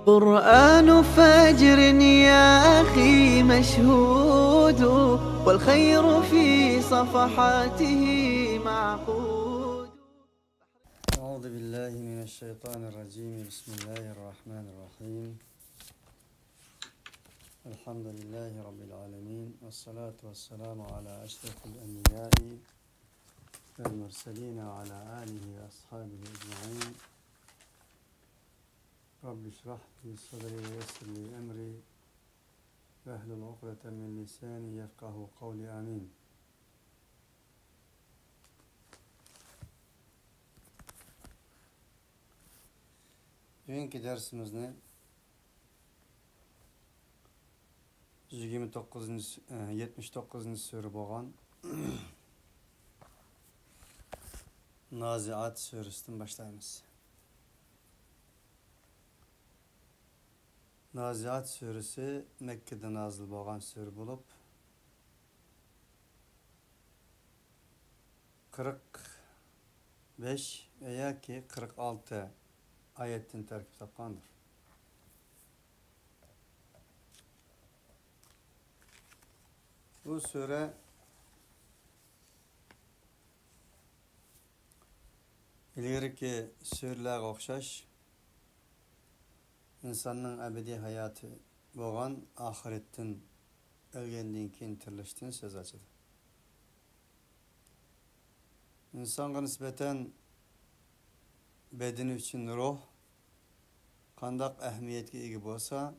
قرآن فجر يا أخي مشهود، والخير في صفحاته معقود. أعوذ بالله من الشيطان الرجيم. بسم الله الرحمن الرحيم. الحمد لله رب العالمين، والصلاة والسلام على أشرف الأنبياء والمرسلين وعلى آله وأصحابه أجمعين. رب اشرح لي صدري ويسر لي أمري واحلل عقدة من لساني يفقه قولي. آمين. Bugünkü dersimizni 79. sure bo'lgan Naziat suresidan boshlaymiz. Naziat suresi Mekke'de nazil bo'lgan sure bo'lib 45 yoki 46 ayettin terkip topgandır. Bu sure ilgirki surelerge okşaş insanın ebedi hayatı bo'lgan ahirettin ölgenden keyin tirilishdan söz açıdı. İnsanga nispeten bedeni için ruh qandaq ahamiyetga ega bo'lsa,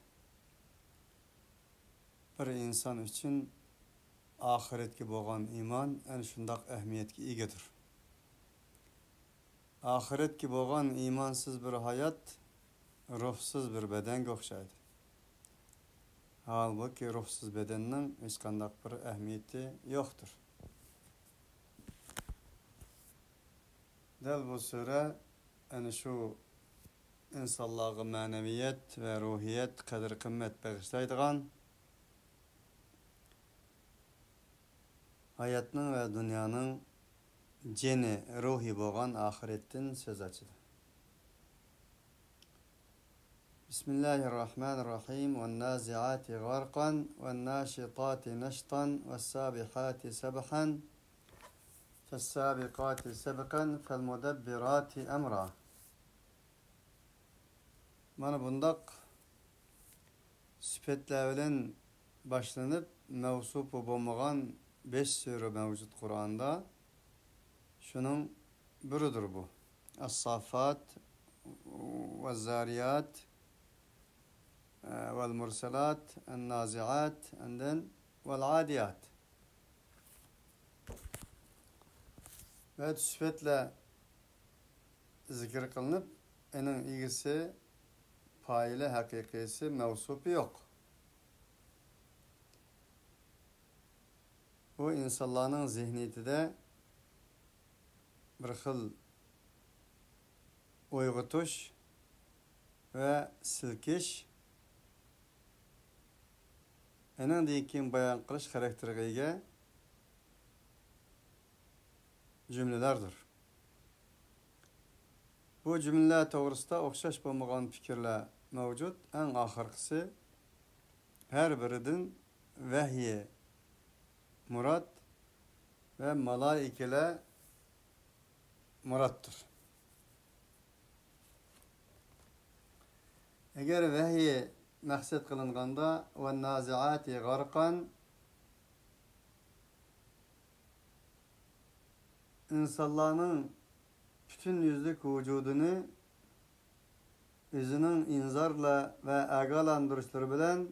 bir inson uchun ahiretga bo'lgan iymon ana shundaq ahamiyetga egadir. Ahiretga bo'lgan iymonsiz bir hayot ruhsiz bir bedenge o'xshaydi. Halbuki ruhsiz bedenning hech qandaq bir ahamiyati yo'qdir. Dal bu sure ana shu insonlarga ma'naviyat va ruhiyat qadr qimmat bag'ishlaydigan, hayotning va dunyoning jeni ruhi bo'lgan oxiratdan so'z ochadi. Bismillahirrahmanirrahim. Wan-nazi'ati gharqan wan-nashitati nashtan was-sabihati sabhan fas-sabiqati sabqan fal-mudabbirati amra. Mana bundaq süpetler bilen başlanıp mevsupu bo'lmagan 5 sure mevcut Kur'an'da. Şunun biridir bu. As-Saffat ve'z-Zariyat ve'l-Mursalat en-Nazi'at ve'l-Adiyat. Ve süpetle zikir kılınıp enin ilgisi faili hakikisi mevsupu yok. Bu insanların zihniyeti de bir xil uyg'otish ve silkish, endan keyin bayon qilish xarakteriga ega cümlelerdir. Bu cümleler to'g'risida o'xshash bo'lmagan fikrlar mevcut. En ahirkisi her biridan vahiy murad ve malaikeler murattır. Eğer vahiy maqsad qilinganda ve naziati gharqan insanların bütün yüzlük vücudunu özünün inzarla ve agalandırışları bilen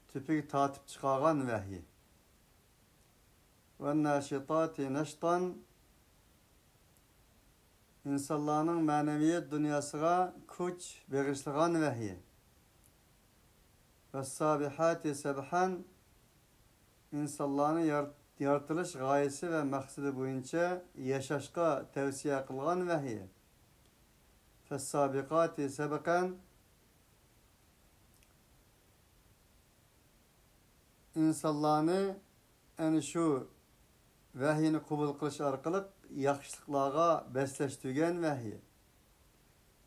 tüpük tatip çıkargan vahiy. Ve naşitati neştan insanların maneviyet dünyasına kuch bağışlayan vahiy. Ve sabihati sebhan insanların yaratılış gayesi ve maksidi boyunca yaşaşka tavsiye kılgan vahiy. Fes-sabiqati sebqan insanlarni ana shu vahiyni qabul qilish orqali yaxshiliklarga beslashtirgan vahiy.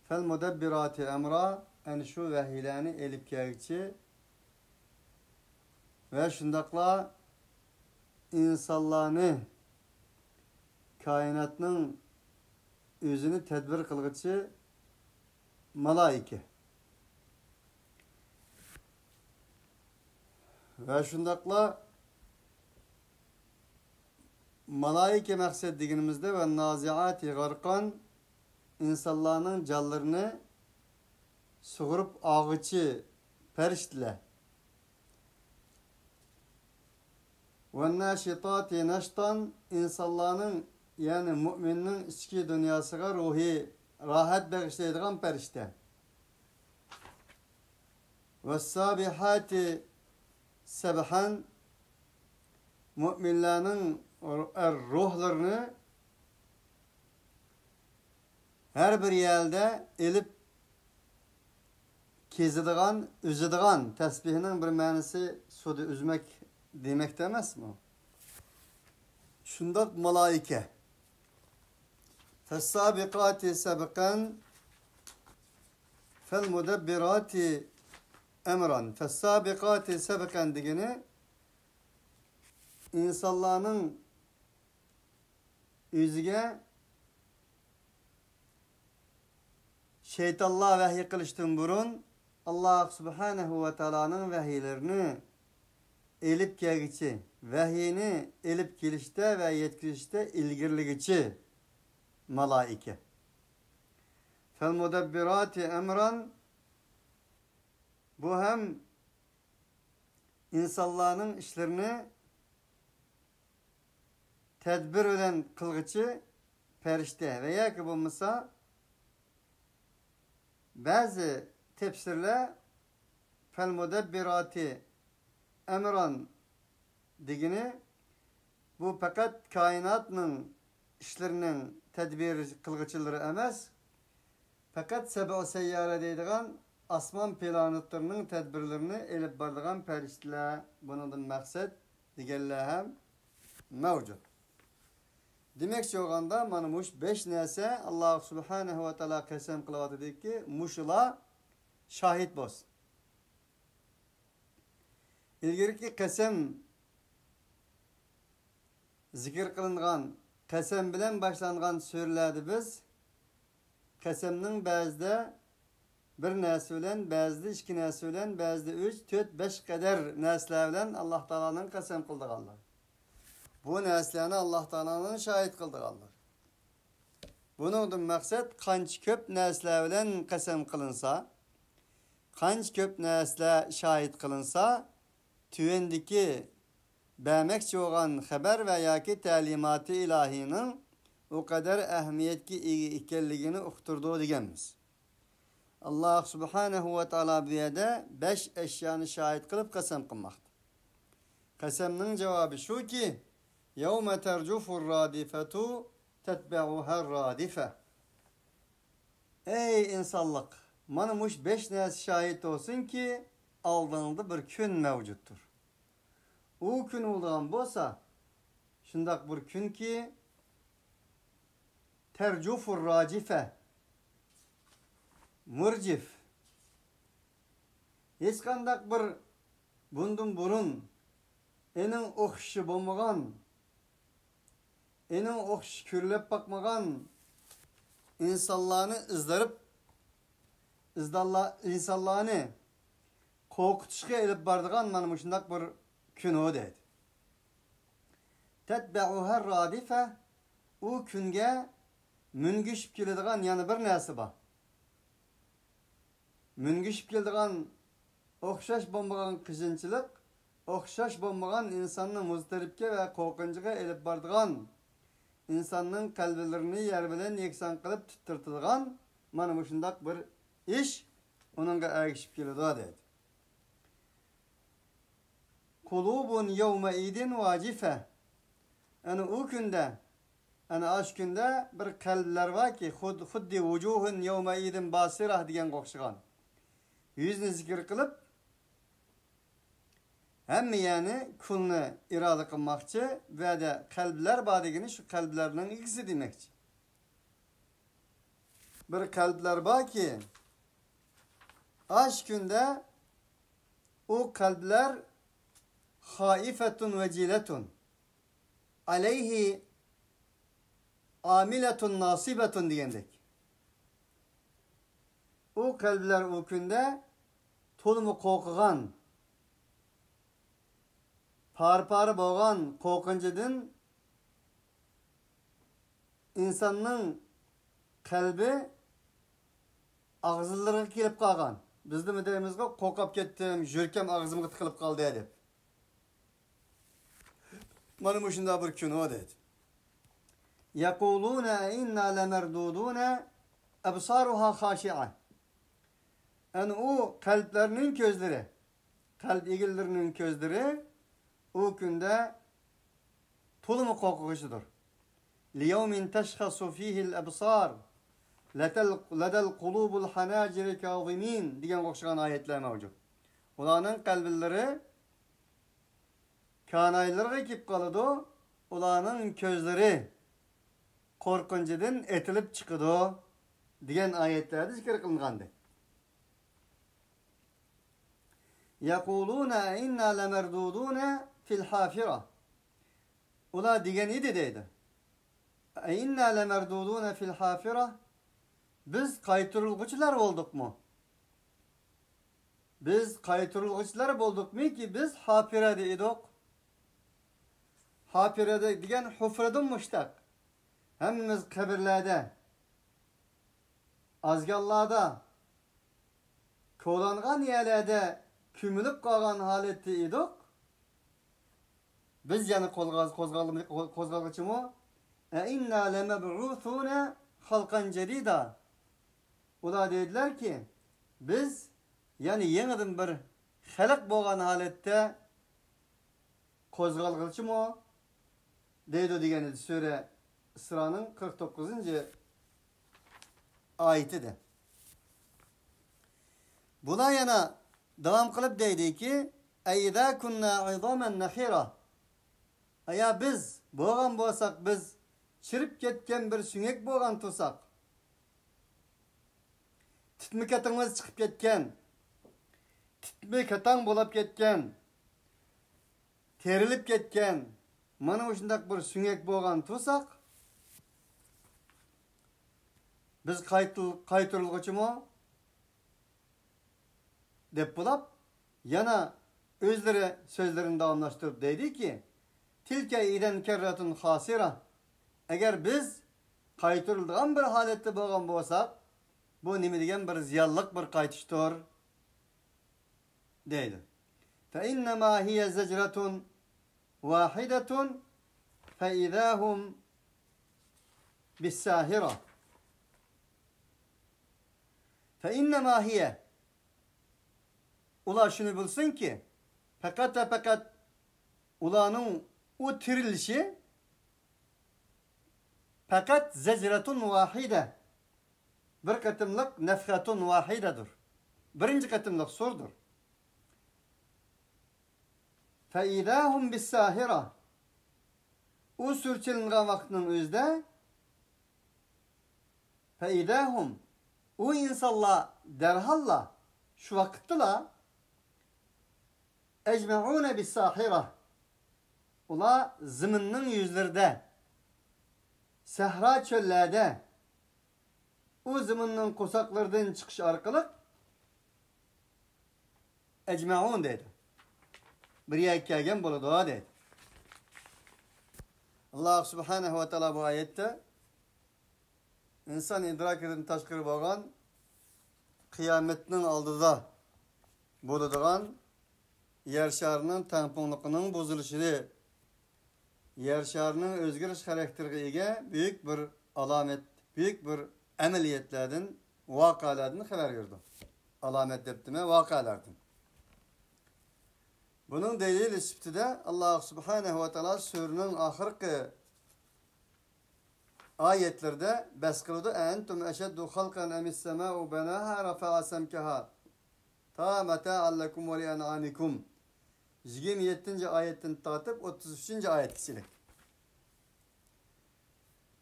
Fel mudebbirati emra, en şu vehiylerini elip gelgçi ve şundakla insanlarını kainatının özünü tedbir kılgıcı malaike. Ve şundakla malaike maksat diginimizde ve naziati garkan insanların canlarını suğurup ağıcı periştiler. Ve naşitati naştan insanların yani müminin içki dünyasına ruhi rahat bağışlaydıgan perişte. Ve sabihati sebhan müminlerin ruhlarını her bir yerde elip kezidigan, üzüdigan tesbihinin bir manisi suda üzmek demek demez mi? Şundak malaike. Fes-sabikati sebkan fel-mudebbirati emran. Fes-sabikati sebkan degeni insanların yüzüge şeytanlar vahiy kılıştın burun Allah subhanahu ve taala'nın vahiylerini elip gelgiçi, vahiyini elip gelişte ve yetkilişte ilgirligiçi malaike. Fel mudebbirati emran, bu hem insanların işlerini tedbir eden kılgıcı perişte veya ki bu mısa bazı tefsirler fel mudebbirati emran digini bu fakat kainatın işlerinin tedbir kılgıçıları emez fakat sebe-i seyyare deydiğen asman planetlerinin tedbirlerini elip bardığan periştiler. Bunun maksat digerler hem mevcut. Demek ki oğanda mana muş 5 nese Allah subhanahu ve teala kesem kılavatı deyik ki muşula şahit bolsun. İlgirki kesem zikir kılıngan, kesem bilen başlangan sürülerdi biz. Kesemnin bazıda bir nesi bilen, bazıda 2 nesi bilen, bazıda 3, 4, 5 kadar nesler bilen Allah Teala'nın kesem kıldıganlar. Bu neslerini Allah Teala'nın şahit kıldıganlar. Bunun maksat kanç köp nesler bilen kesem kılınsa, kanç köp nesler şahit kılınsa, tüyendeki bəməkçi olan haber veya ki talimatı ilahinin o kadar ehemmiyetli ikelliğini uqturduğu digenmiz. Allah subhanahu ve taala biyede 5 eşyanı şahit kılıp kasem kılmaktır. Kasemnin cevabı şu ki يَوْمَ تَرْجُفُ الرَّادِفَةُ تَتْبَعُهَا الرَّادِفَةُ. Ey insanlık! Manımış 5 nes şahit olsun ki aldığında bir gün mevcuttur. O gün olduğun bolsa şundak bir gün ki tercufur racife murcif hiç kandak bir bundan burun enin okşu bulmagan enin okşu kürlep bakmagan insanlarını ızdırıp insanlarını korkutuşka elip bardıgan manı şundak bir gün o dedi. Tetbe'uher radife o künge müngüşüp keledigan yani bir nesi var. Müngüşüp keledigan okşaş bombagan kızınçılık, okşaş bombagan insanın muzdaripke ve korkuncuğa elip bardıgan insanın kalbilerini yer bilen yeksan kılıp tutturtulgan mana şundak bir iş onunla ergişip keledi dedi. Kulubun yevme idin vacife. Yani o günde, yani aş günde bir kalpler var ki huddi vucuhun yevme idin basirah diyen kokşugan. Yüzünü zikir kılıp hem yani kulunu irade kılmakçı ve de kalpler badigini şu kalplerinin ikisi demekçi. bir kalpler var ki aş günde o kalpler haifetun veciletun aleyhi amiletun nasibetun diyendik. O kalpler o günde tolumu korkugan, par boğan korkuncudun insanın kalbi ağzılarına kelip kalgan. Bizde mi deyimizde korkap kettim, jürkem ağzımga tıkılıp kaldı edip. Mana bu şunda bir gün o dedi. Yakuluna inna lemerduduna absaruha haşi'a. Yani o kalplerinin gözleri, kalp egillerinin gözleri o günde tulumu korkuğuşudur. لِيَوْمٍ تَشْخَصُ ف۪يهِ الْأَبْصَارِ لَدَى الْقُلُوبُ الْحَنَاجِرِ كَاظِم۪ينَ diyen okşayan ayetler mevcut. Ulanın kalbilleri kanaylara ekip kalıdı. Ulanın közleri korkuncudan etilip çıkıdı diyen ayetlerde zikir kılıngandı. يَقُولُونَ اِنَّا لَمَرْدُودُونَ فِي الْحَافِرَةِ Ula diyen idi deydi. اِنَّا لَمَرْدُودُونَ فِي الْحَافِرَةِ Biz kaytırılgıçlar olduk mu? Biz kaytırılgıçlar olduk mu ki biz hafirede idik? Hafirede diyen hufredun muştak. Hemimiz kabirlerde, azgallarda, kolangan yerlerde kümülüp kalan halette idik. Biz yani kozgalgıçı mı? اِنَّا لَمَبْعُوثُونَ halkan cerida. Ula dediler ki biz yani yeniden bir halak boğan halette kozgalgıçı mı? Deydi degeni Sure Sıra'nın 49. ayetidir. Buna yana devam kılıp deydi ki اَيْذَا كُنَّا عِظَامًا نَخِيرًا Ya biz boğan boğsak biz çırıp ketken bir süngek boğan tutsak titmi katımız çıkıp ketken titmi katan bolup ketken terilip ketken mana uşundak bir süngek boğan tutsak biz kaytırılgıçı mı dep bulap yana özleri sözlerini davamlaştırıp deydi ki tilke iden kerratun hasira eğer biz kaytırıldığın bir halette boğan bolsak bu nime degen bir ziyallık bir kaytıştır deydi. Fe innema hiye zecretun vahidetun fe idahum bis sahira. Fe innema hiye ula şunu bilsin ki fakat ulanın o tirilişi fakat zecretun vahide bir katımlık nefhatun vahidedir. Birinci katımlık surdur. فَاِذَاهُمْ بِالسَّاهِرَةِ O sürçülüngen vaktinin özde فَاِذَاهُمْ O insanla derhalla şu vakittila اَجْمَعُونَ بِالسَّاهِرَةِ Ula zımının yüzlerde sehra çöllerde o zımının kusaklardan çıkış arkalık ecmaun dedi. Bir yakkagen bolu doğa dedi. Allah subhanahu ve teala bu ayette insan idrak edin taşkırı boğan kıyametinin aldıda buluduğun yer şarının tamponluğunun bozuluşunu yer şarının özgürüş karakteriyle büyük bir alamet, büyük bir ameliyatlardan, vakalardan haber verdim. Alamet deptime vakalardan. Bunun delili isbiti Allah subhanahu ve teala surunun ahirki ayetlerde beskıldı. Entum eşeddu halkan emis semâ'u benâhâ rafa'a semkehâ ta meta'allekum ve li'en'amikum 27. ayetten tatip 33. ayet silik.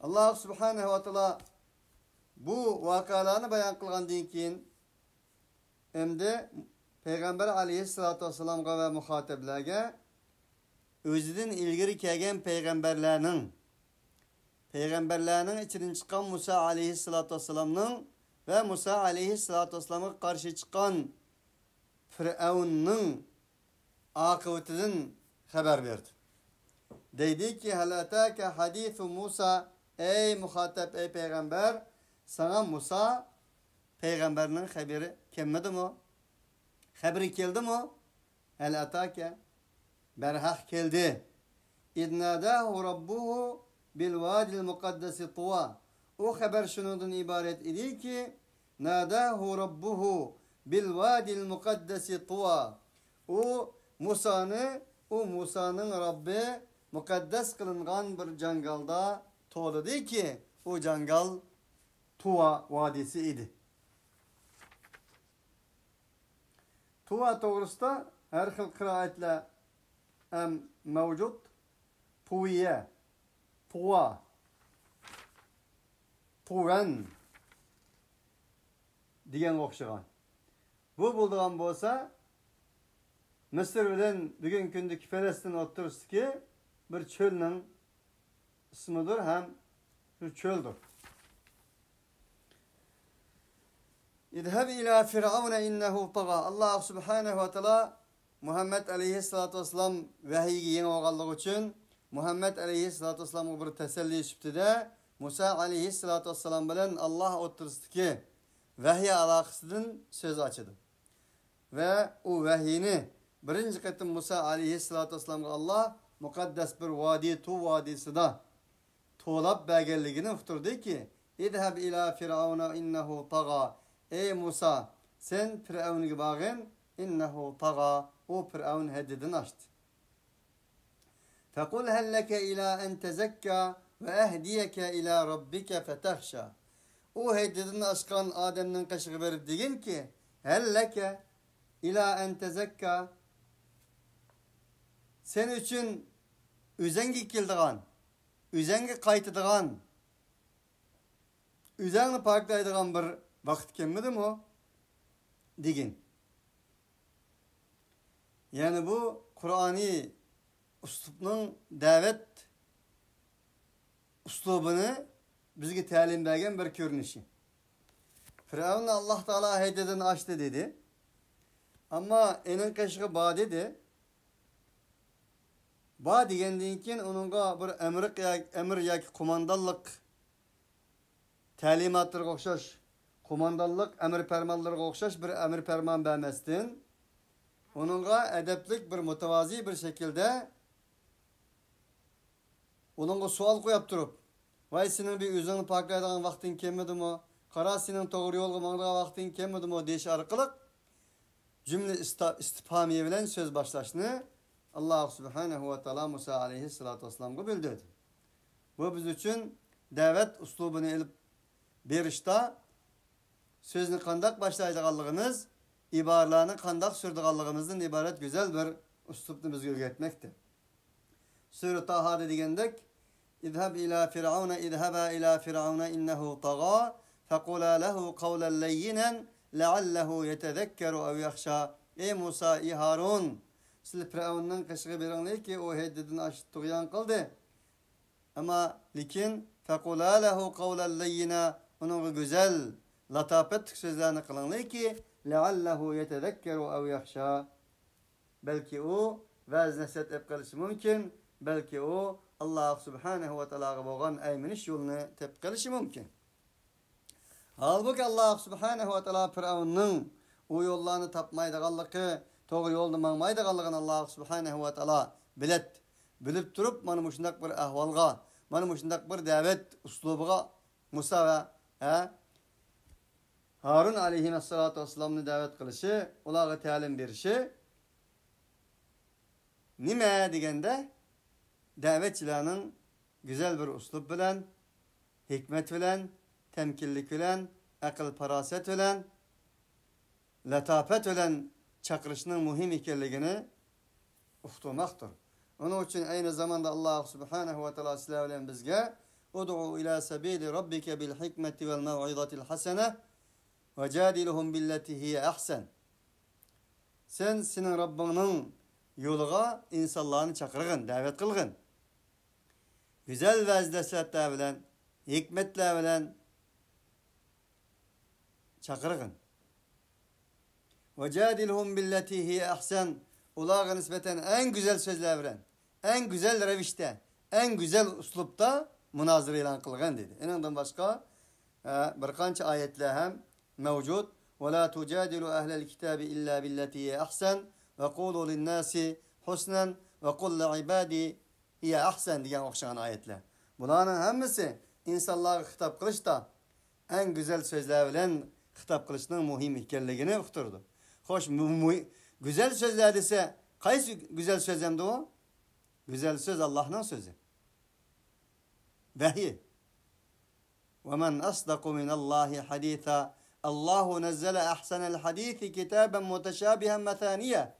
Allah subhanahu ve teala bu vakalarını bayan kılgandan keyin endi Peygamber aleyhissalatu vesselamga ve muhatiblerge özüdün ilgiri kelgen peygamberlerinin içinden çıkan Musa aleyhissalatu vesselam'nın ve Musa aleyhissalatu vesselam'a karşı çıkan Firavun'un akıbetinden haber verdi. Dedi ki hel atake hadithu Musa, ey muhatap, ey peygamber, sana Musa peygamberinin haberi gelmedi mi? Haberi geldi mi? Hel atake berhak geldi. İdnadahu rabbuhu bil vadil mukaddesi tuva. O haber şunundan ibaret idi ki nadahu rabbuhu bil vadil mukaddesi tuva. O Musa'nın Rabbi mukaddes kılıngan bir cangalda to'ladı ki o cangal Tuva vadisi idi. Tuva to'g'risida her xil qiraatlar ham mavjud. Tuviye, Tuva, Tuven degan o'xshagan. Bu bo'lgan bo'lsa Mısır bilan bugungi kundagi Falastin o'rtasidagi bir cho'lning ismidir, ham shu cho'ldir. İzhab ila Firavun innehu taga. Allah subhanahu wa ta'ala Muhammed aleyhissalatu vesselam vahiyga yeni olganligi uchun Muhammed aleyhissalatu vesselamga bir teselli etibdi-de Musa aleyhissalatu vesselam bilan Allah o'rtasidagi vahiy aloqasidan so'z ochdi. Ve o vahiyni birinci qatim Musa aleyhissalatu vesselamga Allah muqaddas bir vadi Tu vadisida to'lab berganligini uqtirdi ki İzhab ila Firavuna innehu taga. Ey Musa, sen Firavun'a bağın, innehu taga, o Firavun haddini aştı. Fekul helleke ila en tezekka ve ehdiyeke ila rabbike fetahşa. O haddini aşkan Adem'nin kaşığı verip degin ki, helleke ila en tezekka, sen için üzengi kildiğen, üzengi kaytıdığan, üzengi parklaydıgan bir vakit gelmedi mi o? Degin. Yani bu Kur'ani uslubunun davet uslubunu bizge talim bergen bir görünüşü. Firavun Allah Teala hededen açtı dedi. Ama enin kaşığı bağ dedi. Bağ degendiğin ki onunla bir emir yaki komandallık talimatları okşaş. Komandallık emir fermanları okşaş bir emir ferman vermezsin. Onunla edeplik bir mütevazi bir şekilde onunla sual koyup durup vay senin bir özünü paklaydıgan vaktin kelmedi mi? Kara senin doğru yolga mangdıgan vaktin kelmedi mi? Deyiş arkalık cümle istifhamiye bilen söz başlaşını Allah subhanahu ve ta'ala Musa aleyhissalatu vesselam'a bildirdi. Bu biz için davet uslubunu elip berişte sözünü kandak başlayacağınız, ibarlarını kandak sürdüğünüzden ibaret güzel bir üslubunu biz görgetmekte. Sure Taha'da degendek, İzhab ila Firavuna, izhaba ila Firavuna innehu taga, fekula lehu kavlen leyyinen, leallehu yetezekkeru ev yakhşa. Ey Musa, ey Harun, siz Firavun'un kaşığı birinliği ki o heddedini açıp tuğyan kıldı. Ama lekin, fekula lehu kavlen leyyina, onun güzel, latafet sözlerini kılınlı ki leallehu yetezekkeru ev yakhşa. Belki o vaz nasihat etmesi mümkün. Belki o Allah subhanahu ve ta'ala boğan eyminiş yolunu tepkilişi mümkün. Halbuki Allah subhanahu ve ta'ala Firavun'un o yollarını tapmaydıqallıqı, doğru yolunu mağmaydıqallığını Allah subhanahu ve ta'ala bilip durup mana muşundak bir ahvalga, mana muşundak bir davet uslubuga Musa ve Harun aleyhissalatu vesselam'ını davet kılışı, ulağa talim berişi nime degende davetçilerinin güzel bir uslub bilen, hikmet bilen, temkinlik bilen, akıl paraset bilen, latafet bilen çakırışının muhim ekanligini uqtirmaktır. Onun için aynı zamanda Allah subhanahu ve ta'ala sizler bilen bizge Ud'u ila sabili rabbike bil hikmeti vel mev'izatil hasene ve cadilhum billeti hiye ahsen. Sen senin Rabbinin yoluğa insanlarını çakırgın, davet kılgın. Güzel vazdesetler bilen, hikmetler bilen çakırgın. Ve cadilhum billeti hiye ahsen. Ulağa nispeten en güzel sözler bilen, en güzel revişte, en güzel uslupta münazır ilan kılgın dedi. Ondan başka bir kança ayetler hem mevcut. وَلَا تُجَادِلُوا أَهْلَ الْكِتَابِ إِلَّا بِالَّتِي هِيَ أَحْسَنُ وَقُولُوا لِلنَّاسِ حُسْنًا وَقُلْ لِعِبَادِي hiye ahsen diyen okşayan ayetler. Bunların hepsi insanlara hitap kılıç da en güzel sözler bilen hitap kılıçının muhim hikayeliğini uqturdu. Hoş, güzel sözler dese, kaysi güzel söz hem de o? Güzel söz Allah'ın sözü. Vahiy. وَمَنْ أَصْدَقُ مِنَ اللّٰهِ حَد۪يثًا اللّٰهُ نَزَّلَ أَحْسَنَ الْحَد۪يثِ كِتَابًا مُتَشَابِهًا مَثَانِيًا.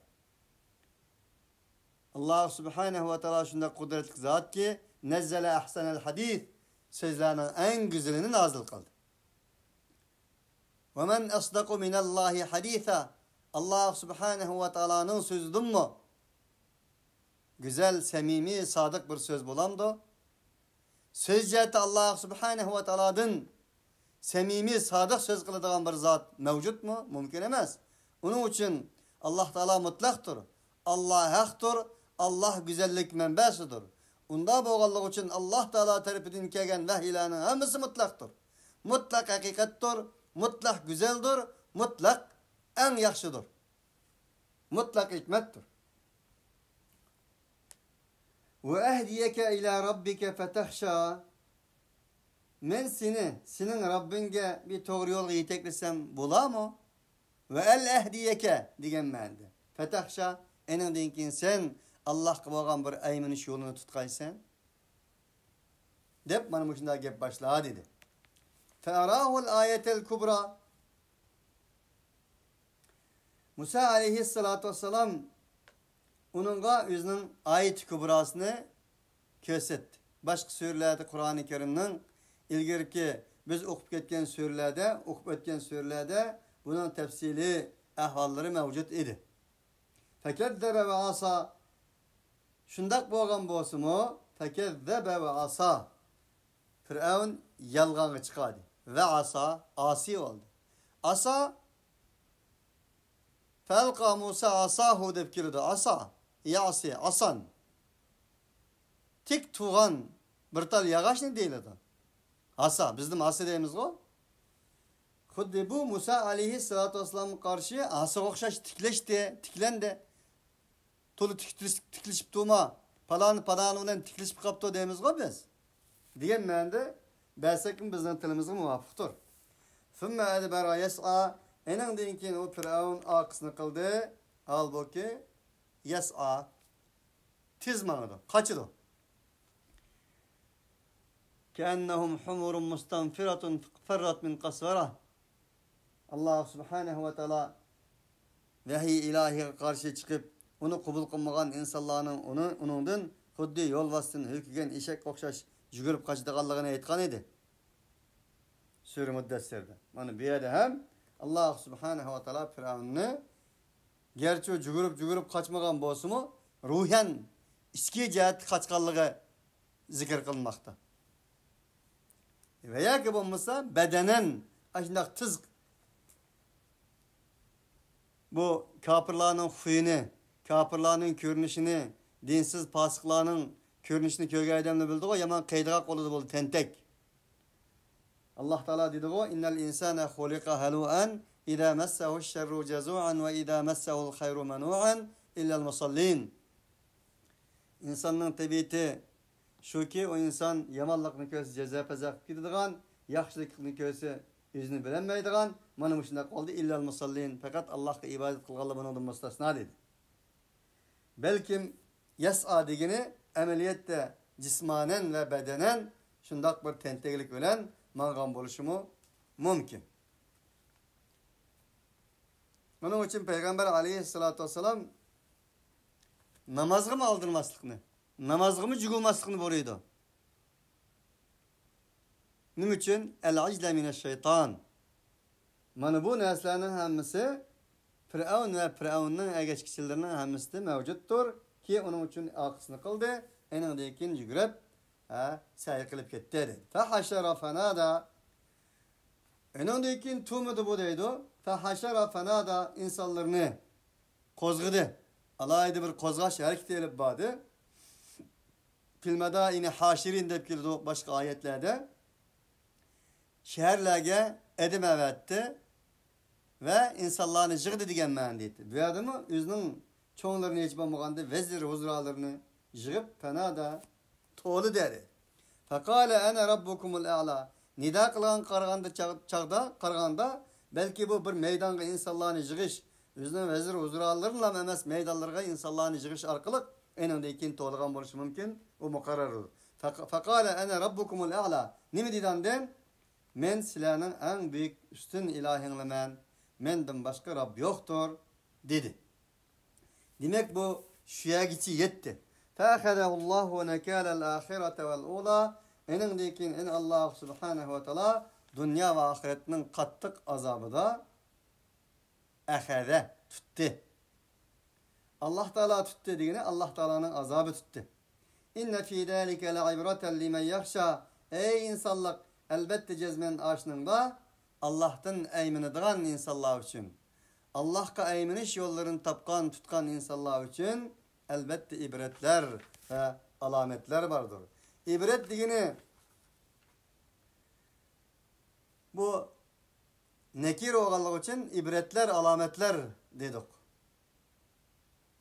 Allah subhanehu ve teala şunda kudretli zat ki nezzele ahsenel hadis sözlerinin en güzelini nazil kıldı. Ve men asdaku minallahi hadisa Allah subhanehu ve teala'nın sözüdür mü? Güzel, semimi, sadık bir söz bulamdı. Söz ciheti Allah subhanehu ve teala'nın semimi, sadık söz kılıdığın bir zat mevcut mu? Mümkün emez. Onun için Allah Teala mutlaktır. Allah haktır. Allah güzellik menbesidir. Unda boğallık için Allah Teala tarafından kelgen vahiylerinin hepsi mutlaktır. Mutlak hakikattir, mutlak güzeldir, mutlak en yaxşıdır. Mutlak hikmettir. Ve ehdiyeke ila rabbike fetahşa. Men senin Rabbinge bir doğru yol yeteklisem bula mı? Ve el ehdiyeke diyen mende. Fetahşa enen dinkin sen Allah kıvagan bir ayminiş yolunu tutkaysan. Dep bana muşunda gep başla dedi. Fe'arahul ayetel kubra. Musa aleyhissalatu vesselam onunla özünün ayet kubrasını kösetdi. Başka surelerde Kur'an-ı Kerim'nin ilgirki biz okup ketken surelerde, okup etken surelerde bunun tefsili ahvalları mevcut idi. Fekezzebe ve asa şundak boğan boğsumu fekezzebe ve asa Firavun yalganı çıkardı. Ve asa asi oldu. Asa felqa Musa asahu deb kirdi. Asa yasi asan tik tuğan bir tal yağaç ne değil adam. Asa bizim asa deyimiz o. Xuddi bu Musa aleyhissalatu vesselam karşı asa okşaş tiklendi. Tolu tikilişip durma. Palanı bilen tikilişip kaptı deyimiz o biz. Diyen mende belsekin bizden tilimize muvafıktır. Sümme edbera yes'a enen deyinkin o Firavun akısını kıldı. Halbuki yes'a tizmanıdı, kaçıdı. Keennehum humurun mustanfiratun ferrat min kasvara. Allah subhanehu ve teala vahiy ilahi karşı çıkıp onu kubul kılmagan insanların onundan xuddi yol vasitini hükügen eşek okşaş жүгіріп kaçtıqanlığını aytkan edi. Sure Muddessir'de. Bunu bir yerde hem Allah subhanehu ve teala Firavun'u gerçi o жүгіріп kaçmagan bolsumu ruhen iski cihet kaçkanlığı zikir kılmakta. Veya ki bulmasa bedenen aşındak tız bu kapırlarının huyunu, kapırlarının görünüşünü, dinsiz pasıklarının görünüşünü köyge edemle bildi o, yaman kaydığa kolu da buldu, tentek. Allah Teala dedi o, innel insane hulika halu'an, idâ messehu şerru cezu'an ve idâ messehu'l hayru menu'an, illel musallin. İnsanın tabiati şu ki, o insan yamanlıkını köysü cezap gididigan, yaxşılıkını köysü yüzünü bilenmeydigan, manı müşünde oldu, illel musallin. Fakat Allah'a ibadet kılgalı bunun mustasna dedi. Belki yes'a degini, ameliyette cismanen ve bedenen şundak bir tenteklik bilen mangan buluşumu mümkün. Onun için Peygamber aleyhissalatu vesselam namazgı mı aldırmaslıkını, namazgı mı cügülmaslıkını boruydu. Nim üçün? El-icle mineşşeytan. Mana bu narsalarning hammasi Firavun ve Firavunning ergashkichilarining hammasida mavjuddir ki onun uchun aqsini qildi. Eningdan keyin yugurib, sa'y qilib ketdi dedi. Fa hashara fanada. Eningdan keyin tumidi bu deydi. Fa hashara fanada insonlarni qo'zg'idi. Alayda bir qo'zg'ash harakati elib bordi. Filmada yine haşirin deb keldi başka ayetlerde. Şehirlerge edim evetti ve insanlarını yığdı degan ma'no deydi. Bu adamı özünün çoğunlarını hiç bo'lmaganda vezir huzuralarını yığıp fanada to'li dedi. Faqala ana rabbukumul a'la. Nida qilgan qaraganda belki bu bir meydanga insonlarni yig'ish, özünün vezir huzuralarıyla emas meydonlarga insonlarni yig'ish orqali eningdan keyin to'lg'an bo'lishi mumkin. O mukarrardır. Faqala ana rabbukumul a'la. Nima degandan? Men sizlarning eng büyük üstün ilahinglarman. Mendan boshqa Rob yo'qdir dedi. Demek bu şuyagichi yetdi. Fa'khadahullahu wa nakala al-akhirata wal-ula. Eningdan keyin en Allah subhanahu wa taala dünya ve ahiretning qattiq azobida akhada tutdi. Allah Taala tutdi degani Allah Taala'nın azabı tutdi. İnne fî zâlike le'ibreten limen yahşâ. Ey insanlık, elbette cezmen aşınında Allah'tan eyminidigan insanlar için. Allah'a eyminiş yollarını tapkan, tutkan insanlar için elbette ibretler ve alametler vardır. İbret degini bu nekir oğanlık için ibretler, alametler dedik.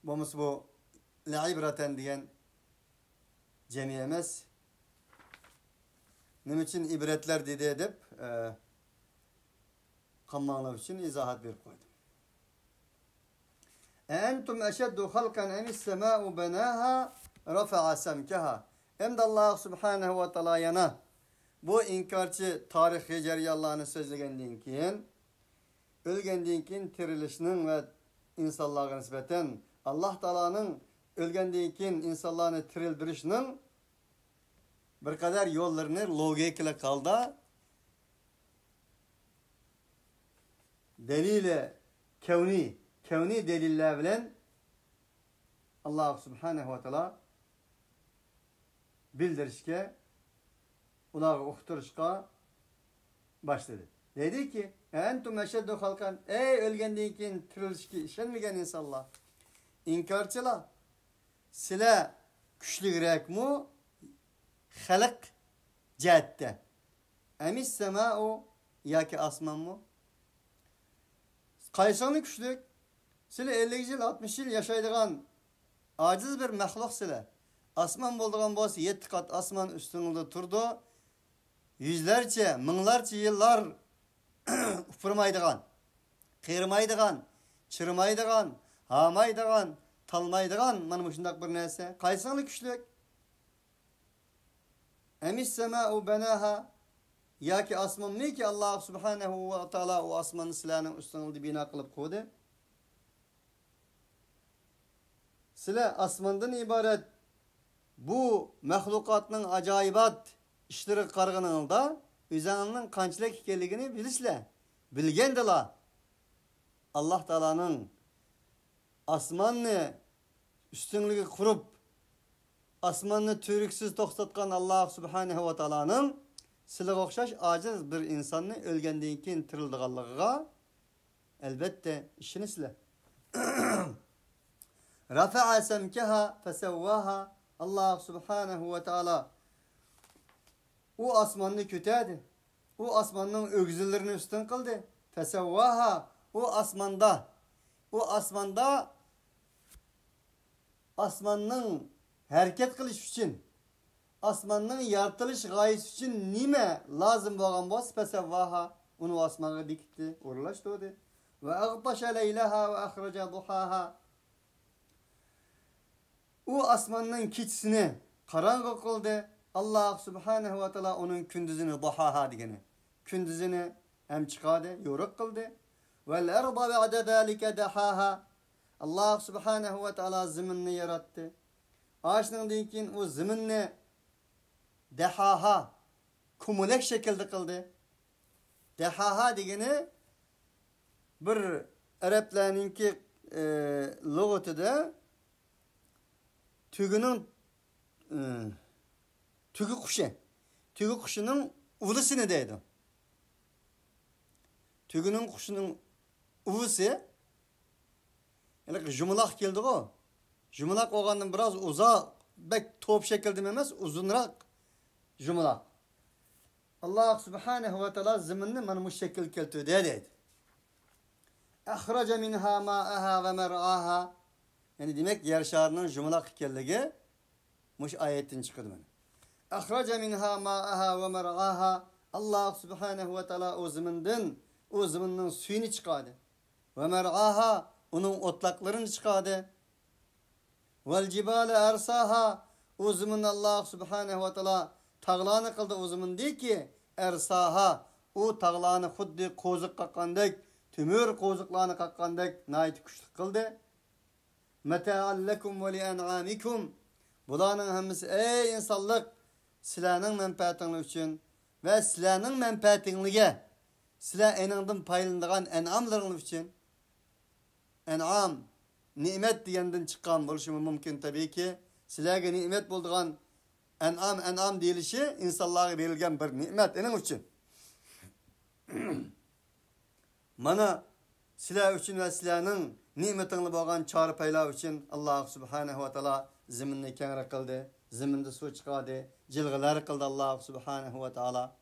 Bu le'ibreten diyen cemiyemiz nim için ibretler dedi edip kanmanlar için izahat bir koydum. Entum eşeddu halkan emis sema'u benaha rafa'a semkeha. Hem de Allah subhanahu wa ta'ala yana bu inkarcı tarihi ceriyallahını sözlegendiğin keyin ölgendiğin keyin tirilişinin ve insanlığa nispeten Allah Taala'nın ölgendiğin keyin insanlarını tirildirişinin bir kadar yollarını logikle kaldı. Delile kevni deliller bilen Allah subhanahu wa ta'ala bildirişke ular uqtirishqa başladı. Dedi ki entum eşeddu halkan ey ölgendiğin keyin tirilishga ishonmagan insonlar inkarchilar sizlar kuchliroqmi xalq jihatda amis samau yoki osmonmi qaysini kuchli sizlar 50 yil 60 yil yashaydigan ojiz bir maxluq sizlar osmon bo'ldigan bo'lsa 7 qat osmon ustingizda turdi yüzlerce minglarcha yillar ufurmaydigan qiyirmaydigan chirimaydigan hamaydigan talmaydigan mana shunday bir narsa qaysini kuchli emis sema'u benaha yoki osmonni ki Allah subhanahu wa taala o osmonni sizlarning ustingizda bino qilib qo'ydi. Sizlar osmondan iborat bu maxluqotning ajoyibat ishlari qarg'aningizda o'zingizning qanchalik ekanligini bilisizlar. Bilgandilar. Allah Taala'nın osmonni ustunligi qurib osmonni turiksiz to'xtatgan Allah subhanahu wa Taala'nın sizlarga o'xshash ojiz bir insonni o'lgandan keyin tirildiganligiga albatta ishonisizlar. Rafa'a samkaha fasawwaha Allah subhanahu wa Taala o osmonni ko'tardi. O osmonning o'g'zillarini ustun qildi. Fasawwaha o osmonda osmonning harakat qilish uchun osmonning yaratilish g'oyasi uchun nima lozim bo'lgan bo'lsa fasawwaha uni osmonga bekitdi, o'rlashtirdi. Va aghtasha laylaha va akhraja duhaha o osmonning kechisini qorong'i qildi. Allah subhanahu wa ta'ala onun gündüzünü duhaha degani. Gündüzünü hem chiqadi, yo'riq qildi. Vel arda ba'da zalika dahaha. Allah subhanahu wa ta'ala zaminni yaratdi. Ashundan keyin o zaminni dahaha kumulek şekilde kıldı. Dehaha degeni bir Araplarninki lügatida tügünün tügü kuşu. Tügü kuşunun ulusunu deydi. Tügünün kuşunun ulusu yani jumulak geldi o. Jumulak oğanın biraz uzak, bek top şekilde emas, uzunrak jumulak. Allah subhanahu ve teala zimini mana bu şekil keltirdi deydi. Ahraca minha ma'aha ve mer'aha. Yani demek yer şarının jumulak ekanligi muş ayetden çıkdı mana. Ahraca minha ma'aha ve mer'aha. Allah subhanahu ve teala o ziminin suyunu çıkardı. Ve mer'aha onun otlaklarını çıkardı. Vel cibale ersaha. O zimin Allah subhanahu ve teala tağlarını kıldı o zimin değil ki ersaha. O tağlarını xuddi kozuk kakkandek, tümür kozuklarını kakkandek nayet kuşluk kıldı. Meta'an lekum ve li en'amikum. Bularının hemisi ey insanlık sizlerinin menfaatiniz için ve sizlerinin menfaatinize sizler enindin paylandığın en'amlarınız için en'am nimet diyenden çıkan buluşu mümkün tabii ki. Sizlerge nimet bulduğun en'am deyilişi insanlara verilgen bir nimet enin için. Mana sizler için ve sizlerinin nimetini boğan çağrı paylav için Allah subhanahu ve teala ziminni kenara kıldı. Ziminde su çıkardı. Cilgılar kıldı Allah subhanahu ve teala.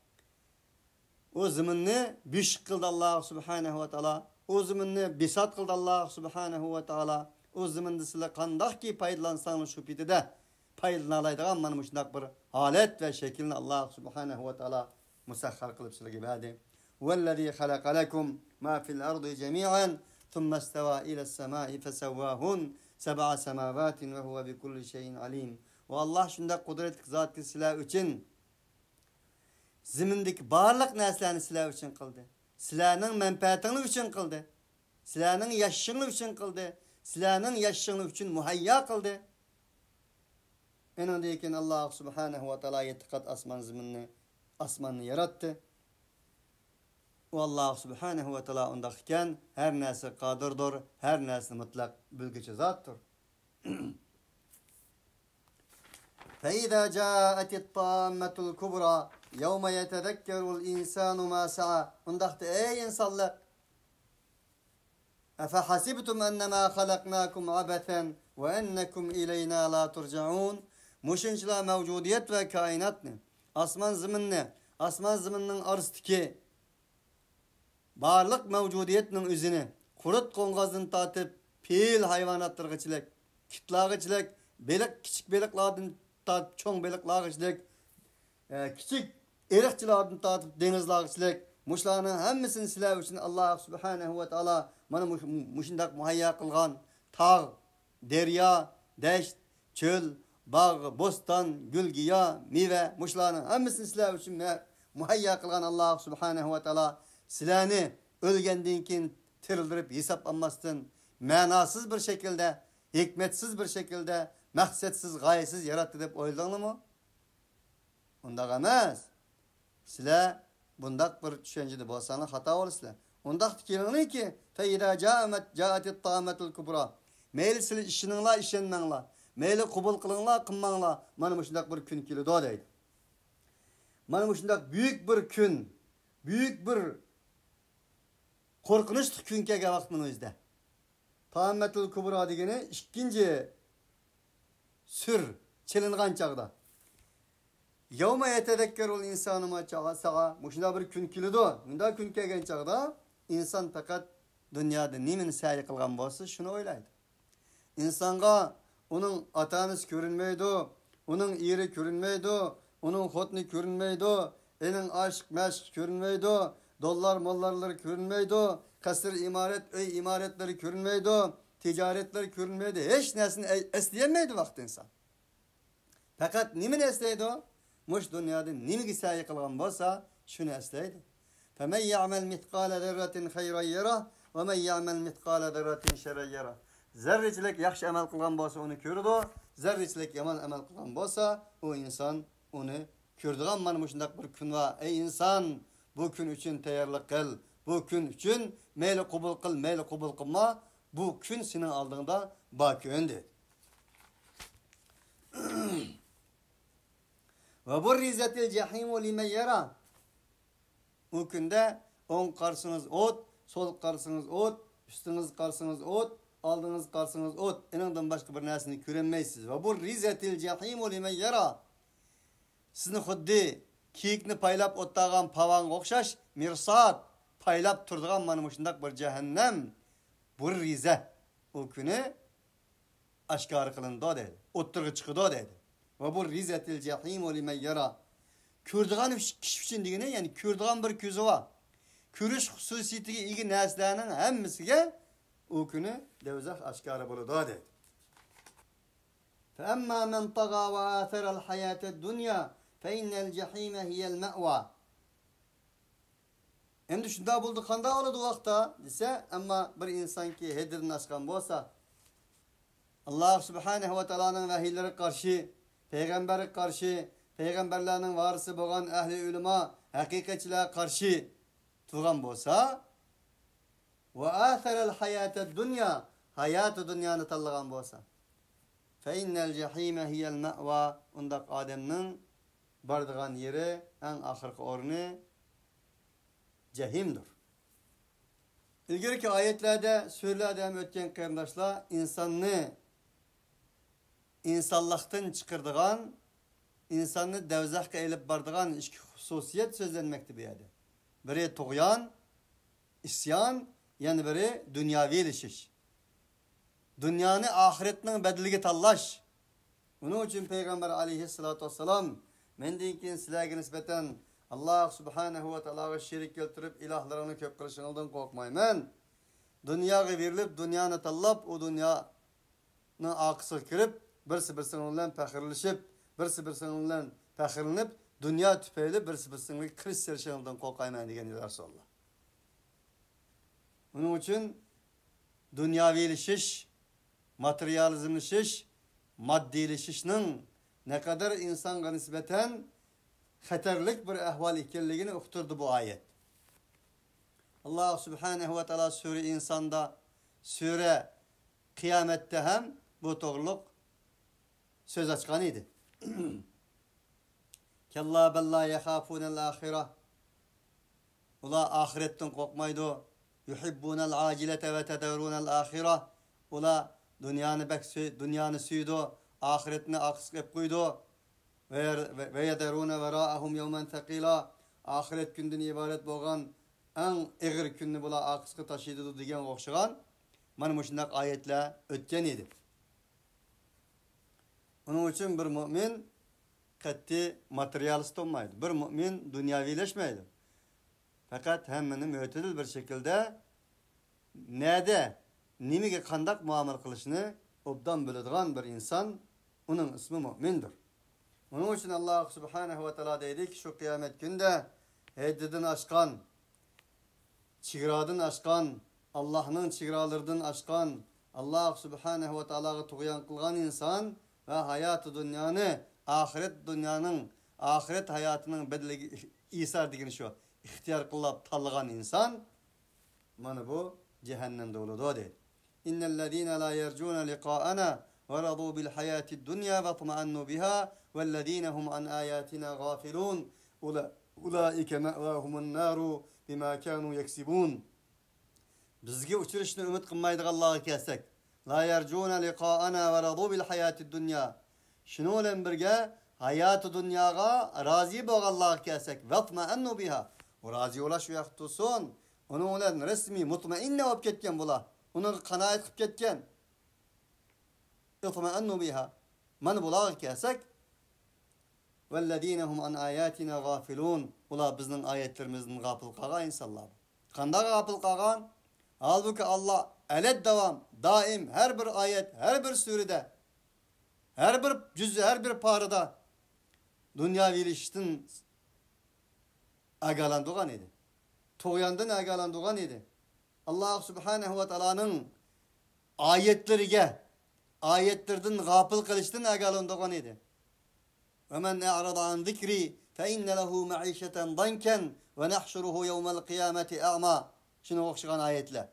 O ziminni büyük kıldı Allah subhanahu ve teala. O ziminni bisat kıldı Allah subhanahu ve teala. O ziminde sizler kandak ki paylansanız şu pitide paylanılaydıgan mana muşundaq bir halet ve şeklini Allah subhanahu ve teala musahhar kılıp sizlerge berdi. وَالَّذ۪ي خَلَقَ لَكُمْ مَا فِي الْأَرْضِ جَمِيعًا ثُمَّ اسْتَوَى إِلَى السَّمَاءِ فَسَوَّاهُنْ سَبْعَ سَمَاوَاتٍ وَهُوَ بِكُلِّ شَيْءٍ عَلِيمٌ. Ve Allah şundaq kudretli zatı sizler için zimindeki barlıq nəslərini sizler için kıldı. Sizlerinin menfaatiniz için kıldı. Sizlerinin yaşışınız için kıldı. Sizlerinin yaşışınız için muhayya kıldı. Enindeyken Allah subhanahu ve teala yetikat asmanını yarattı. O Allah subhanahu ve teala ondaqken her nesi kadirdir, her nesi mutlak bilgici zattır. فَإِذَا جَاءَتِ الطَّامَّةُ الْكُبْرَى يَوْمَ يَتَذَكَّرُ الْاِنْسَانُ مَا سَعَى. Ondaqda ey insanlar اَفَحَسِبْتُمْ اَنَّمَا خَلَقْنَاكُمْ عَبَثًا وَاَنَّكُمْ اِلَيْنَا لَا تُرْجَعُونَ. Muşinçla mevcudiyet ve kainat ne? Asman zimin ne? Asman ziminin arstiki barlık mevcudiyetinin üzini kurut konğazını tatıp pil hayvanatlargıçılık, kitlagıçılık, belik küçük beliklardan tatıp çoğun beliklargıçılık, küçük erikçilardan tatıp denizlargıçılık, muşlarının hemmisini sizler için Allah subhanahu ve teala mana muşundak muhayya kılgan tağ, derya, deşt, çöl, bağ, bostan, gül, giya, meyve, muşlarının hemmisini sizler için muhayya kılgan Allah subhanahu ve teala sizlerini ölgendinkin tirildirip hesaplanmasın, manasız bir şekilde, hikmetsiz bir şekilde, maksatsız, gayesiz yarattı dep oyladınız mı? Ondaq emas. Sizler bundaq bir düşüncede bolsanlar hata olasizlar. Ondaq kelinglar ki, "Feyda ja'atit ta'amatul kubra." Meyli sizlar işininglar, işenmanglar. Meyli qabul qilinglar, qilmanglar. Mana mushundaq bir kun keladi deydi. Mana mushundaq büyük bir kun, büyük bir korkunçlu kun kelgan vaqtning o'zida. Ta'amatul kubra degani ikkinchi sür chelingan chaqda. Yawma yetezekkerul insanu ma sa'a. Mushunda bir kun keladi. Bunda kun kelgan chaqda inson faqat dunyoda nimani sa'y qilgan bo'lsa, shuni o'ylaydi. İnsonga uning ota-onasi ko'rinmaydi, uning eri ko'rinmaydi, uning xotini ko'rinmaydi, ening aşk mashq ko'rinmaydi, dollar mollarlar ko'rinmaydi, qasr imaret, uy imaretlari ko'rinmaydi, tijoratlar ko'rinmaydi. Hech narsani esleyolmaydi vaqt inson. Faqat nimani eslaydi? Mush dunyoda nimaga sa'y qilgan bo'lsa, shuni eslaydi. فَمَنْ يَعْمَلْ مِثْقَالَ ذَرَّةٍ خَيْرًا يَرَهُ وَمَنْ يَعْمَلْ مِثْقَالَ ذَرَّةٍ شَرًّا يَرَهُ. Zerreçilik yaxshi amal qilgan bo'lsa, uni ko'radi. Zerreçilik yomon amal qilgan bo'lsa, o inson uni Kürdüğün mana şundak bir gün var. Ey insan, bu gün için tayyorlik kıl. Bu gün için meyli qabul kıl, meyli qabul qılma. Bu gün senin aldığında baki öndü. Ve burrizetil cehimu limen yara. O günde on karşınız ot, sol karşınız ot, üstünüz karşınız ot, aldığınız karşınız ot. Enandan başka bir nersini göremeysiz. Ve burrizetil cehimu limen yara. Sizni xuddi kiyikni paylap o'tdagan pavan o'xshash mirsad paylap turdigan mana shunday bir jahannam bir riza o kuni oshkor qilindi dedi. O'ttirg'i chiqdi dedi. Va bu rizatil jahim liman yara. Ko'rdigan kishi uchun degani, ya'ni ko'rdigan bir ko'zi bor. Ko'rish xususiyatiga ega narsalarning hammasiga o kuni do'zax oshkor bo'ladi dedi. Fa amma man tagha wa athara al-hayata ad-dunya فَاِنَّ الْجَحِيمَ هِيَ الْمَأْوَى. Hem şunda buldu kanda oladı vakta dese, ama bir insan ki hedirini aşkan bolsa, Allah subhanehu ve teala'nın vahiyleri karşı, peygamberi karşı, peygamberlerinin varisi boğan ehli ulema, hakikatçilere karşı tuğan bolsa, ve âtherel hayâted dünya, hayatı dünyanı tallağan bolsa, فَاِنَّ الْجَحِيمَ هِيَ الْمَأْوَى. Ondak Adem'nin bardığan yeri, en ahırkı ornu cehimdir. İlgirki ayetlerde söyledi hem ötken kardeşler, insanlıktan çıkırdığan, insanı devzakka elip bardığan iki hususiyet sözlenmekti bir yerde. Biri tuğyan, isyan, yani biri dünyavi ilişiş. Dünyanı ahiretinin bedelige tallaş. Bunun için Peygamber aleyhissalatu vesselam mendinkin sizlerge nispeten Allah subhanehu ve teala'ya şerik keltirip ilahlarını köp kılışınızdan korkmayman. Dünyaya verilip, dünyanı tallap, o dünyanın akısı kirip, birisi-birisinin pəxirlişip, birisi-birisinin pəxirlinip, dünya tüpeyle birisi-birisinin kriz serişinizden korkmayman degen Resulullah. Bunun için dünyavileşiş, materyalizmleşiş, maddileşişinin ne kadar insanga nispeten xatarlik bir ahval ekanligini uqtirdi bu ayet. Allah subhanehu ve teala sure insanda, sure kıyamette hem bu to'g'riliq söz açkan idi. Kalla bella yahafunel ahireh. Ular ahiretten korkmaydı. Yuhibbunel acilete ve tedavrunel ahireh. Ular dünyanı suydu. Ahiretini akıskıp koydu. Ve yederune vera'ahum yevmen thaqila. Ahiret günden ibaret bolgan en ağır günni bula akıskı taşıydı degen oxşagan. Mana mushundaq ayetler ötken idi. Onun için bir mümin qatti materyalist olmaydı. Bir mümin dünyavileşmeydi. Fakat hemmini mütedil bir şekilde nede, nimige kandak muamele kılışını obdan biladigan bir insan, onun ismi mümindir. Onun için Allah subhanehu ve teala dedi ki şu kıyamet günde heddidin aşkan, çiğradın aşkan, Allah'ın çiğralardan aşkan, Allah subhanehu ve teala'ya tuğyan kılgan insan ve hayatı dünyanı, ahiret hayatının bedeli İsar degeni şu, ihtiyar kılap tallıgan insan, mana bu cehennemde oludu dedi. İnnellezîne la yercûne liqâ'ana ve radû bil hayâtid dünya ve tma'annu biha vellezîne hum an âyâtina gâfilûn ulaike me'vâhumun nâru bimâ kânû yeksibûn. Bizge uçurishni umid qilmaydiganlarga kelsak, la yercûne liqâ'ana ve radû bil hayâtid dünya. Şunu bilan birga hayatı dünyaga razı bolganlarga kelsak, ve tma'annu biha. O razı bo'lash u yoqda tursin. Onun bilan resmi mutmainna bo'lib ketgan bular. Uni qanoat qilib ketgan. Itma'annu biha. Mana bularga kelsak, vellezîne hum an âyâtina gâfilûn. Ular bizning oyatlarimizdan g'afil qolgan insonlar. Qanday g'afil qolgan? Halbuki Allah eled davam, daim her bir ayet, her bir surede, her bir cüzü, her bir parada dünyavileştin agalandıgan idi. Toğyandan agalandıgan idi. Allah subhanehu ve teala'nın ayetlerden gafil kılıştın agalandıgan idi. Ve men e'rada an zikri فَاِنَّ لَهُ مَعِيشَةً ضَنْكًا وَنَحْشُرُهُ يَوْمَ الْقِيَامَةِ اَعْمَى. Şunu okşuyan ayetler.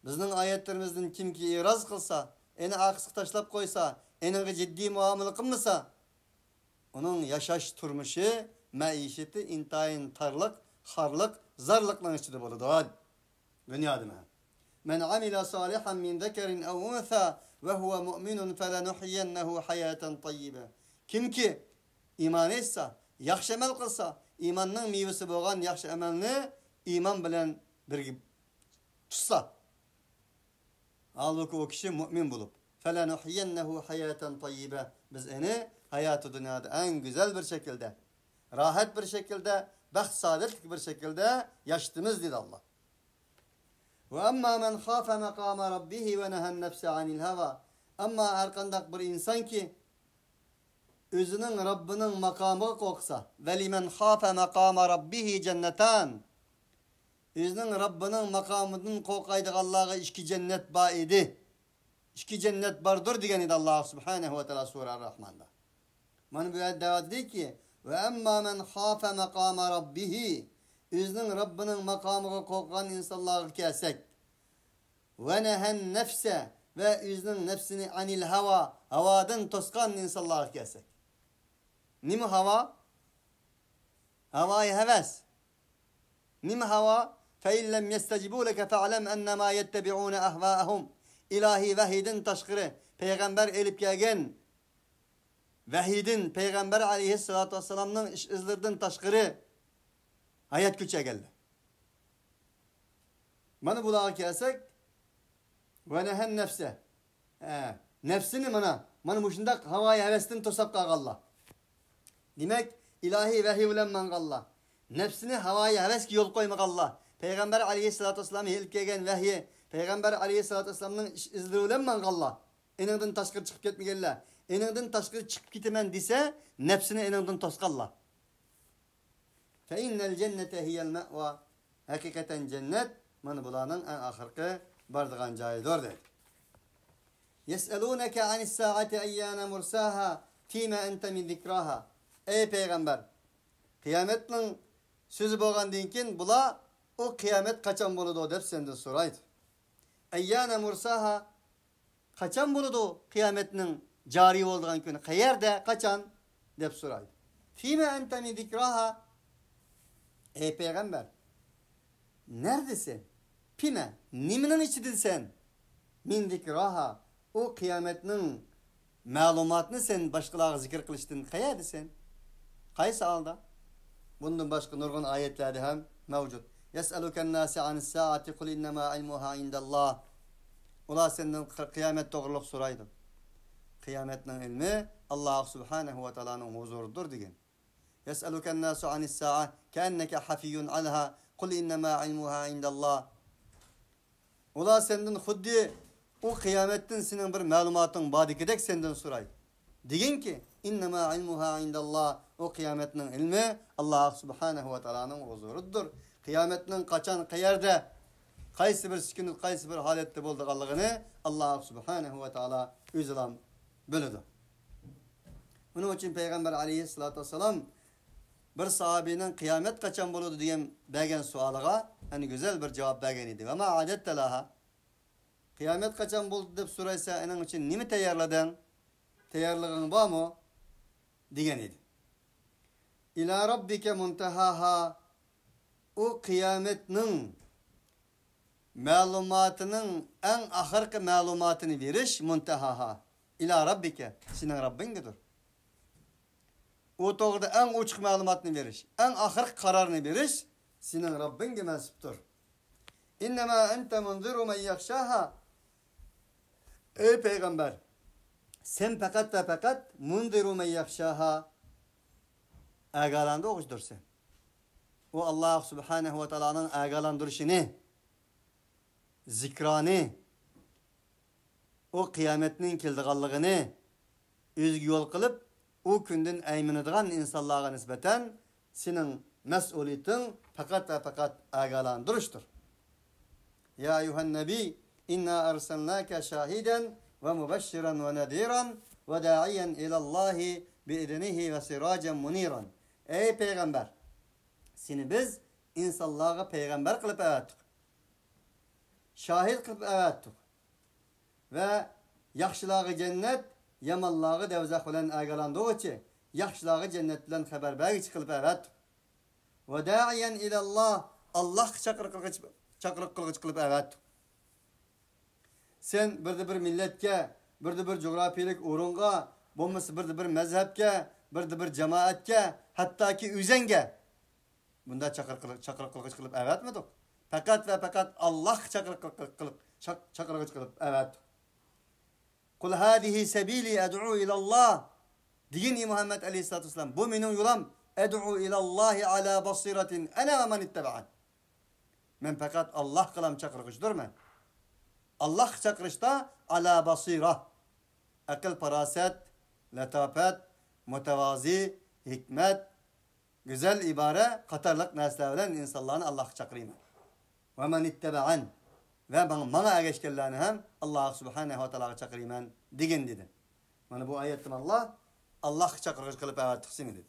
Bizning ayetlerimizden kimki iraz kılsa, eni akısık taşlap koysa, eni ciddi muamele kılmasa, onun yaşaş turmuşu, maişeti intayin tarlık, harlık, zarlıkla içinde buludu. Dünyada mı? Men amila salihan min zekerin ev unsa ve huve mu'minun felenuhyiyennehu hayaten tayyibe. Kim ki iman etse, yaxşı emel kılsa, imanның meyvesi bolgan yaxşı emelini iman bilen birge tutsa. Halbuki o kişi mümin bulup felenuhyiyennehu hayaten tayyibe. Biz eni hayatı dünyada en güzel bir şekilde, rahat bir şekilde, baht saadetlik bir şekilde yaşadığımız dedi Allah. Ve amma men khafe makama rabbihi ve nehen nefse anil hava. Ama arkandak bir insan ki özünün Rabbinin makamı korksa ve limen khafe makama rabbihi cennetan. Özünün Rabbinin makamının korkaydık Allah'a işki cennet ba idi. İşki cennet bardır diyen idi Allah subhanehu ve teala Surah Rahman'da. Man bu ayet dedi ki ve emma men khafe makama rabbihi. Özünün Rabbinin makamını korkan insanları kelsek. Ve nehen nefse ve özünün nefsini anil hava. Havadan toskan insanları kelsek. Nimi hava? Havayı heves. Nimi hava? فَاِنْ لَمْ يَسْتَجِبُوا لَكَ فَعْلَمْ اَنَّمَا يَتَّبِعُونَ اَهْوَاءَهُمْ. İlahi vahidin taşkırı, peygamber elip gelgen, vahidin, peygamber aleyhissalatü vesselam'nın izlerden taşkırı, hayat güçe geldi. Bana bulağa kelsek, ve nehen nefse. Nefsini bana muşundak havayı hevestin tosap Allah. Demek ilahi vahiy bilen mangallah. Nefsini havaya heves ki yol koymak Allah. Peygamber aleyhissalatü vesselam'ı helip gelgen vahyi, Peygamber aleyhissalatü vesselam'ın izleri bilen mangallah. Eningden taşkır çıkıp gitmegelle. Eningden taşkır çıkıp gitemen dese, nefsini eningden toskallah. Fe innel cennete hiyel me'va. Hakikaten cennet, mana bulanın en ahırkı bardığan cayıdır dedi. Yes'elûneke anis saati eyyâne mursâha, fîme ente min zikrâha. Ey Peygamber, kıyametin sözü bolgan dinkin bula o kıyamet kaçan buludu dep senden soraydı. Eyyâne mursaha, kaçan buludu kıyametinin cari olduğun günü, kayerde kaçan dep soraydı. Fîme ente min zikrâha. Ey Peygamber, neredesin? Pime, niminin içidir sen? Min zikrâha, o kıyametinin malumatını sen başkalarına zikir kılıştın, kayerde sen? Kaysa alda? Bundan başka nurgun ayetlerde hem mevcut. Yes'eluken nâsi anis saati kul innemâ ilmuhâ indallah. Ola senden kıyamet doğruluk soraydı. Kıyametin ilmi Allah subhanehu ve teala'nın huzurudur digin. Yes'eluken nâsu anis sa'a keenneke hafiyyun anha kul innemâ ilmuhâ indallah. Ola senden huddi o kıyametin senin bir malumatın badikidek senden soraydı. Digin ki innemâ ilmuhâ indallah. O kıyametinin ilmi Allah subhanehu ve teala'nın huzurudur. Kıyametinin kaçan kıyerde kaysi bir sükunet, kaysi bir halette bulduğunu Allah subhanehu ve teala üzülen bölüdü. Bunun için Peygamber aleyhissalatü vesselam bir sahabinin kıyamet kaçan buludu diyen begen sualığa hani güzel bir cevap begen idi. Ama adette laha kıyamet kaçan buldu deyip soraysa onun için nimi teyarladın? Teyarlığın var mı? Diyen idi. İlâ rabbike muntehaha. O kıyametinin malumatının en ahırkı malumatını veriş muntehaha. İlâ rabbike. Senin Rabbingedir. O doğruda en uçuk malumatını veriş. En ahırkı kararını veriş. Senin Rabbinge mensuptur. İnnemâ ente munziru men yakşâha. Ey Peygamber. Sen fakat ve fakat munziru men yakşâha. Ağalandı oğuzdursun. O Allah subhanehu ve teala'nın ağalandırışını, zikranı, o kıyametinin kildiğallığını özgü yol kılıp, o künden eyminidiğen insanlığa nispeten senin mesuliyetin fakat ve fakat ağalandırıştır. Ya eyyuhen nebi, inna arsalnake şahiden ve mübeşşiren ve nediran ve da'iyen ilallahi bi'idnihi ve siracen muniran. ey peygamber, seni biz insanlarga peygamber kılıp evettik. Şahit kılıp evettik. Ve yaxşılarga cennet, yamanlarga devzak bilen agalandığı için yaxşılarga cennet bilen haber bergiç kılıp evettik. Ve da'iyen ilallah, Allah çakırık kılgıç kılıp evettik. Sen bir milletke, bir coğrafiyelik urunga, bulması bir mezhepke, bir cemaatke, hatta ki üzenge. Bunda çakırık kılgıç kılıp evetmedik. Fakat ve fakat Allah çakırık kılgıç kılıp evettik. Kul hadihi sebili ed'u ilallah. Deyin Muhammed Aleyhisselatü Vesselam. Bu benim yolam. Ed'u ilallahi ala basiratin. Ene ve men ittebe'an. Men fakat Allah kılam çakırıkçıdır mı? Allah çakırışta ala basira. Akıl, paraset, letafet, mütevazi, hikmet, güzel ibare, katarlık neslevilen insanlarını Allah çakırıyım. Ve men ittebe'an. Ve bana egeşkellerini hem Allah subhanehu ve teala'ya çakırıyım digin dedi. Yani bu ayettim Allah çakırıcı kılıp evet tıksini dedi.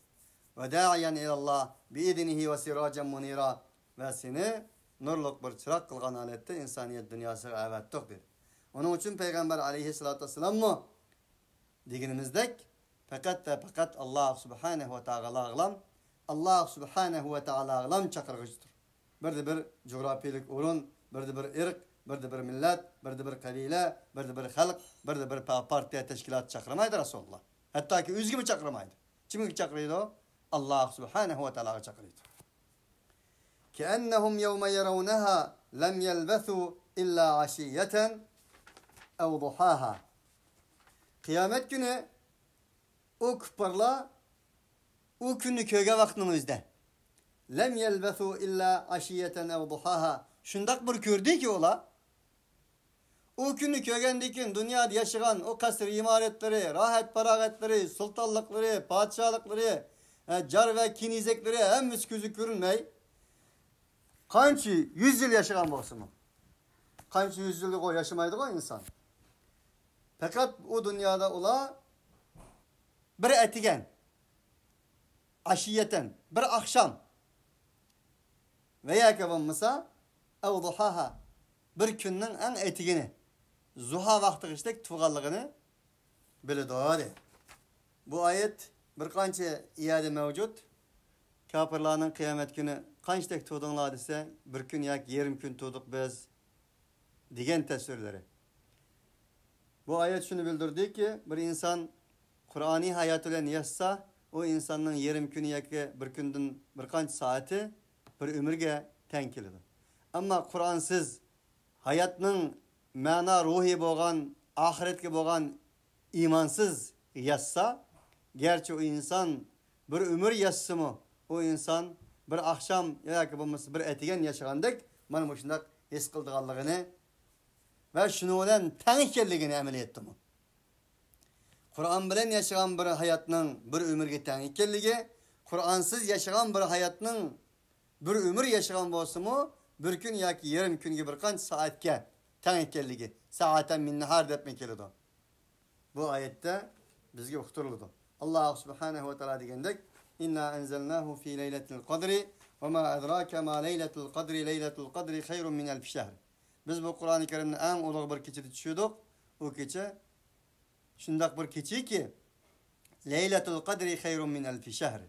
Ve da'iyen ilallah biidnihi ve siracen munira. Ve seni nurluk bir çırak kılgan alette insaniyet dünyası evet tık dedi. Onun için Peygamber aleyhissalatü vesselam mı? Diginimizdek fakat Allah subhanehu ve teala'ya Allah subhanehu ve teala'ya çakırıcıdır. Bir coğrafiyelik urun, bir ırk, bir millet, bir kabile, bir halk, bir partiye teşkilat çakırmaydı Resulullah. Hatta ki üz gibi çakırmaydı. Kimin çakırıydı o? Allah subhanehu ve teala'ya çakırıydı. كأنهم يوم يرونها لم يلبثوا إلا عشية أو ضحاها. Kıyamet günü o küpparla o günü köge vaktimizde. Lem yelbesu illa aşiyeten ev duhaha. Şundak bir gördü ki ola. O günü kögendikin dünyada yaşayan o kasır imaretleri, rahat paragatları, sultanlıkları, padişahlıkları, car ve kinizekleri hemmisi gözü görünmey. Kaç 100 yıl yaşayan olsun mu? Kaç 100 yıllık o yaşamaydı o insan. Fakat o dünyada ola bir etigen, aşiyeten, bir akşam veya kavamısa ev duhaha bir günün en etigini zuha vakti iştek tuğallığını bildi. Bu ayet bir kança iade mevcut. Kafirlarının kıyamet günü kançtek tuğdunlar dese bir gün yak 20 gün tuğduk biz digen tesirleri. Bu ayet şunu bildirdi ki bir insan Kur'ani hayatıyla yaşsa o insanın 20 günü yak bir günden bir kanç saati bir ömürge tenkilidir. Ama Kur'ansız hayatının mana ruhi boğan, ahiretke boğan imansız yaşsa, gerçi o insan bir ömür yaşsı mı, o insan bir akşam ya ki bulması bir etigen yaşayandık, bana bu şundak his kıldığallığını ve şunu olan tenkelliğini emel etti mi? Kur'an bilen yaşayan bir hayatının bir ömürge tenkelliği, Kur'ansız yaşayan bir hayatının bir ömür yaşayan bolsa mu, bir gün ya ki 20 gün gibi bir kanç saatke tenkelliği, saaten min nahar depmek kelidi. Bu ayette bizge uqturuldu. Allah subhanehu ve teala degendek İnna enzelnahu fi leyletil qadri ve ma adrake ma leyletil qadri leyletul qadri hayrun min elf şehr. Biz bu Kur'an-ı Kerim'in en uluq bir keçide düşüyorduk. O keçe şundak bir keçi ki leyletul qadri hayrun min elf şehr.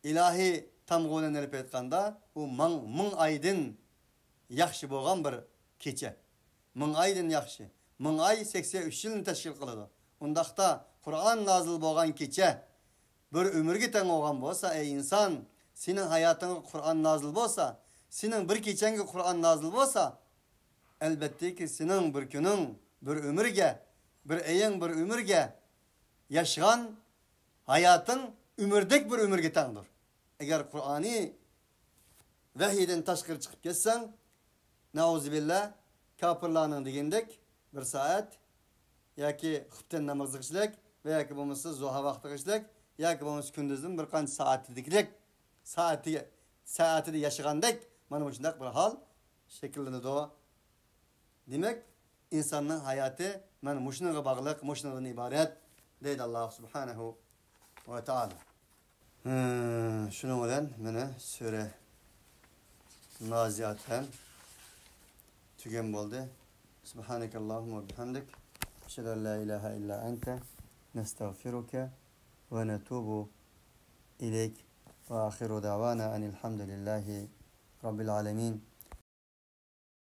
İlahi tam qo'lan elip aytganda u ming aydın yaxshi bo'lgan bir kecha. Ming aydın yaxshi. Ming ay 83 yilni tashkil qiladi. Undaqda Qur'on nozil bo'lgan kecha bir ömürge teng olgan bo'lsa, ey inson, sening hayotingga Qur'on nozil bo'lsa, sening bir kechangga Qur'on nozil bo'lsa, albatta ki sening bir kuning, bir ömürge, bir aying bir ömürge yaşagan hayoting ömürdek bir ömürge tengdir. Eğer Kur'an'ı vahiyden taşkır çıkıp geçsen, nauzubillah, kafirlarının degendek bir saat, ya ki hıpten namazı kışlek, veya ki bulması zuha vakti kışlek, ya ki bulması kündüzün bir kanç saati dikilek, saati de yaşagandek, bana bu bir hal şekilde de o. Demek, insanın hayatı, ben muşnuğa bağlılık, muşnuğun ibaret, deydi Allah subhanehu ve teala. Şunun bilen mene Sure Naziat hem tügen boldu. Subhanakallahumma ve bihamdik. Eşhedü en la ilahe illa ente nestağfiruke ve netubu ileyk ve ahiru davana enilhamdülillahi rabbil alemin.